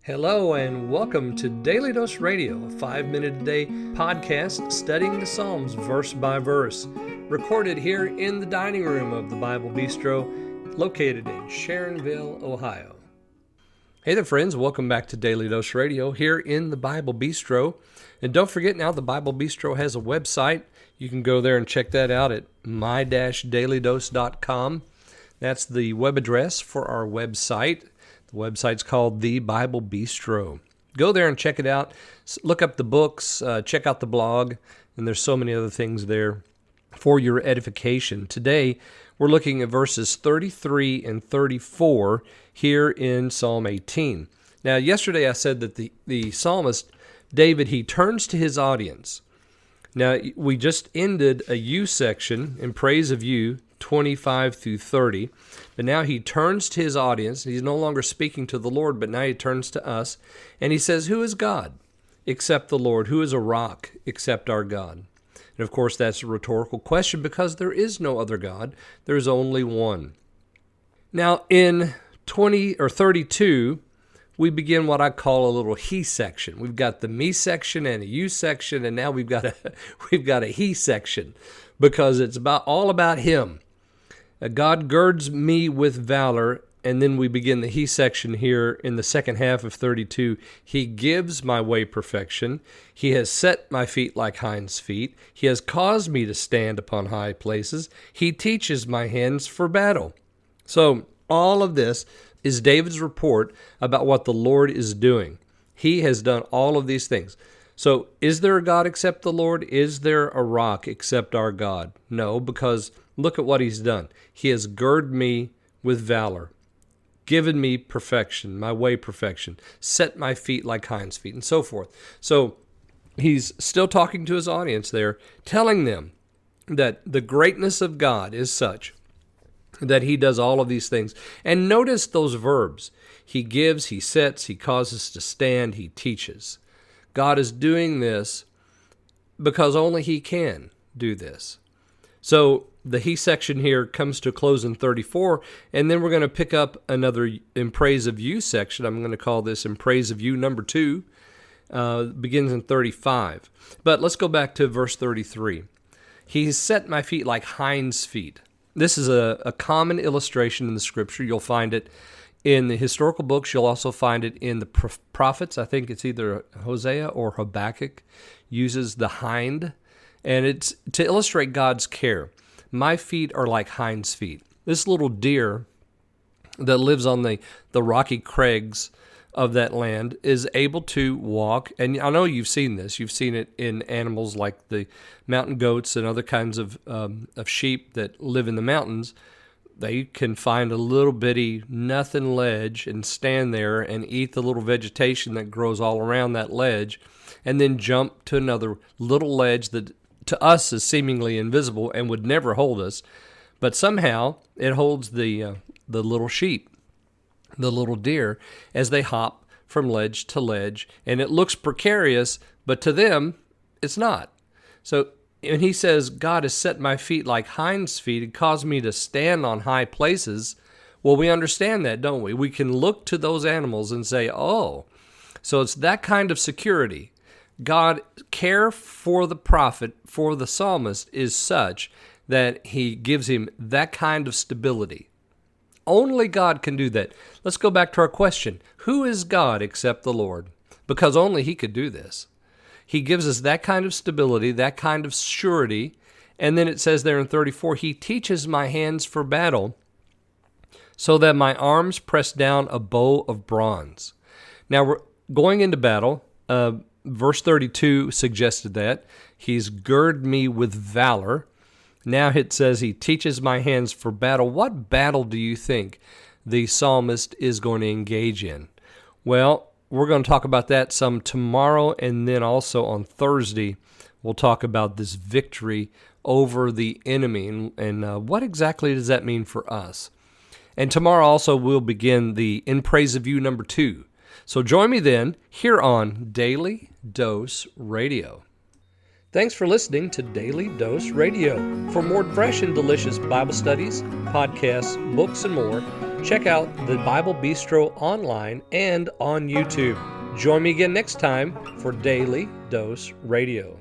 Hello and welcome to Daily Dose Radio, a 5-minute-a-day podcast studying the Psalms verse by verse, recorded here in the dining room of the Bible Bistro, located in Sharonville, Ohio. Hey there friends, welcome back to Daily Dose Radio here in the Bible Bistro. And don't forget now, the Bible Bistro has a website. You can go there and check that out at my-dailydose.com. That's the web address for our website. The website's called The Bible Bistro. Go there and check it out. Look up the books, check out the blog, and there's so many other things there for your edification. Today, we're looking at verses 33 and 34 here in Psalm 18. Now, yesterday I said that the psalmist, David, he turns to his audience. Now, we just ended a you section in praise of you, 25 through 30. But now he turns to his audience. He's no longer speaking to the Lord, but now he turns to us. And he says, who is God except the Lord? Who is a rock except our God? And of course, that's a rhetorical question because there is no other God. There's only one. Now, in 20 or 32, we begin what I call a little he section. We've got the me section and a you section, and now we've got a he section because it's all about him. God girds me with valor, and then we begin the he section here in the second half of 32. He gives my way perfection. He has set my feet like hinds' feet. He has caused me to stand upon high places. He teaches my hands for battle. So all of this is David's report about what the Lord is doing. He has done all of these things. So is there a God except the Lord? Is there a rock except our God? No, because look at what he's done. He has girded me with valor, given me perfection, my way perfection, set my feet like hinds' feet, and so forth. So he's still talking to his audience there, telling them that the greatness of God is such that he does all of these things. And notice those verbs. He gives, he sets, he causes to stand, he teaches. God is doing this because only he can do this. So the he section here comes to a close in 34, and then we're going to pick up another in praise of you section. I'm going to call this in praise of you number 2, begins in 35. But let's go back to verse 33. He's set my feet like hinds' feet. This is a common illustration in the scripture. You'll find it in the historical books. You'll also find it in the prophets. I think it's either Hosea or Habakkuk uses the hind, and it's to illustrate God's care. My feet are like hinds' feet. This little deer that lives on the rocky crags of that land is able to walk, and I know you've seen this. You've seen it in animals like the mountain goats and other kinds of sheep that live in the mountains. They can find a little bitty nothing ledge and stand there and eat the little vegetation that grows all around that ledge, and then jump to another little ledge that to us is seemingly invisible and would never hold us, but somehow it holds the little sheep, the little deer, as they hop from ledge to ledge, and it looks precarious, but to them, it's not. So, and he says, God has set my feet like hinds' feet and caused me to stand on high places. Well, we understand that, don't we? We can look to those animals and say, oh, so it's that kind of security. God care for the prophet, for the psalmist, is such that he gives him that kind of stability. Only God can do that. Let's go back to our question. Who is God except the Lord? Because only he could do this. He gives us that kind of stability, that kind of surety. And then it says there in 34, he teaches my hands for battle so that my arms press down a bow of bronze. Now we're going into battle. Verse 32 suggested that. He's girded me with valor. Now it says he teaches my hands for battle. What battle do you think the psalmist is going to engage in? Well, we're going to talk about that some tomorrow, and then also on Thursday we'll talk about this victory over the enemy and what exactly does that mean for us. And tomorrow also we'll begin the In Praise of You number 2. So join me then here on Daily Dose Radio. Thanks for listening to Daily Dose Radio. For more fresh and delicious Bible studies, podcasts, books, and more, Check out the Bible Bistro online and on YouTube. Join me again next time for Daily Dose Radio.